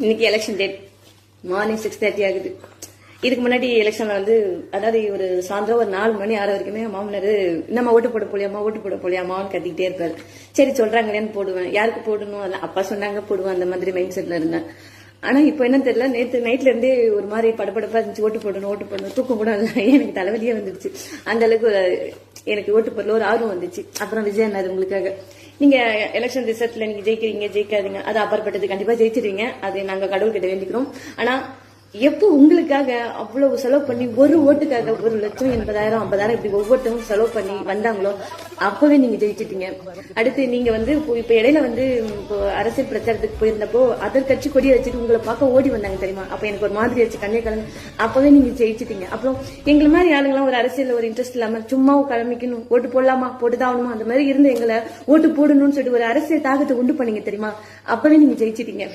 இன்னைக்கு election date morning 6:30 ஆகுது. இதுக்கு முன்னாடி எலெக்ஷன்ல அதாவது ஒரு சாயந்தரம் ஒரு 4 மணி 6 வரைக்குமே மாமனார் நம்ம ஓட்டு போட போலியாமான்னு கத்திக்கிட்டே இருப்பாரு. சரி சொல்றாங்களேன்னு போடுவேன். யாருக்கு போடணும் அதெல்லாம் அப்பா சொன்னாங்க போடுவேன், அந்த மாதிரி மைண்ட் செட்ல இருந்தேன். ஆனா இப்ப என்ன தெரியல, நேற்று நைட்ல இருந்தே ஒரு மாதிரி படப்படப்பா இருந்துச்சு. ஓட்டு போடணும் தூக்கம் கூட எனக்கு தலைவலியே வந்துருச்சு. அந்த அளவுக்கு எனக்கு ஓட்டு போடல ஒரு ஆர்வம் வந்துச்சு. அப்புறம் விஜய் அண்ணாரு உங்களுக்காக நீங்க எலெக்ஷன் ரிசல்ட்ல நீங்க ஜெயிக்கிறீங்க ஜெயிக்காதீங்க அது அப்பாற்பட்டது, கண்டிப்பா ஜெயிச்சிருவீங்க, அது நாங்க கடவுள்கிட்ட வேண்டிக்கிறோம். ஆனா எப்போ உங்களுக்காக அவ்வளவு செலவு பண்ணி ஒரு ஓட்டுக்காக 1,80,000 50,000 இப்படி ஒவ்வொருத்தவங்க செலவு பண்ணி வந்தாங்களோ அப்பவே நீங்க ஜெயிச்சிட்டீங்க. அடுத்து நீங்க இப்ப இடையில இப்போ அரசியல் பிரச்சாரத்துக்கு போயிருந்தப்போ அதர் கட்சி கொடியை வச்சுட்டு உங்களை பார்க்க ஓடி வந்தாங்க தெரியுமா? அப்ப எனக்கு ஒரு மாதிரி வச்சு கண்ணே கலந்து அப்பவே நீங்க ஜெயிச்சிட்டீங்க. அப்புறம் எங்களை மாதிரி ஆளுங்களாம் ஒரு அரசியல் ஒரு இன்ட்ரெஸ்ட் இல்லாம சும்மா கிளம்பிக்கணும், ஓட்டு போடலாமா போட்டுதான் ஆகணுமா அந்த மாதிரி இருந்து எங்களை ஓட்டு போடணும்னு சொல்லிட்டு ஒரு அரசியல் தாக்கத்தை உண்டு பண்ணீங்க தெரியுமா? அப்பவே நீங்க ஜெயிச்சிட்டீங்க.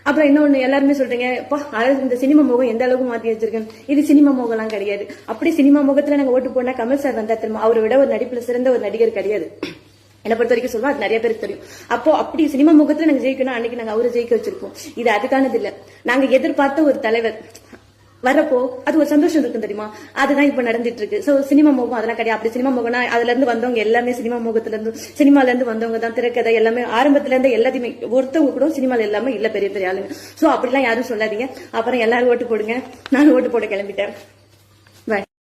அப்புறம் இன்னொன்னு எல்லாருமே சொல்றீங்க, இந்த சினிமா முகம் எந்த அளவுக்கு மாத்தி வச்சிருக்கேன். இது சினிமா முகம் எல்லாம் கிடையாது. அப்படி சினிமா முகத்துல நாங்க ஓட்டு போனா கமல் சார் வந்தா தெரியுமா? அவரை விட ஒரு நடிப்புல சிறந்த ஒரு நடிகர் கிடையாது. என்னை பொறுத்த வரைக்கும் சொல்லுவோம், அது நிறைய பேருக்கு தெரியும். அப்போ அப்படி சினிமா முகத்துல நாங்க ஜெயிக்கணும், அன்னைக்கு நாங்க அவரை ஜெயிக்க வச்சிருக்கோம். இது அதுக்கானது இல்ல. நாங்க எதிர்பார்த்த ஒரு தலைவர் வரப்போ அது ஒரு சந்தோஷம் இருக்கும் தெரியுமா? அதுதான் இப்ப நடந்துட்டு இருக்கு. சோ சினிமா முகம் அதெல்லாம் கிடையாது. அப்படி சினிமா முகம்னா அதுல இருந்து வந்தவங்க எல்லாமே சினிமா முகத்துல இருந்து சினிமால இருந்து வந்தவங்க தான். திரைக்கதை எல்லாமே ஆரம்பத்துல இருந்து எல்லாத்தையுமே ஒருத்தவங்க கூட சினிமால எல்லாமே இல்ல பெரிய பெரிய ஆளுங்க. சோ அப்படிலாம் யாரும் சொல்லாதீங்க. அப்புறம் எல்லாரும் ஓட்டு போடுங்க. நானும் ஓட்டு போட கிளம்பிட்டேன்.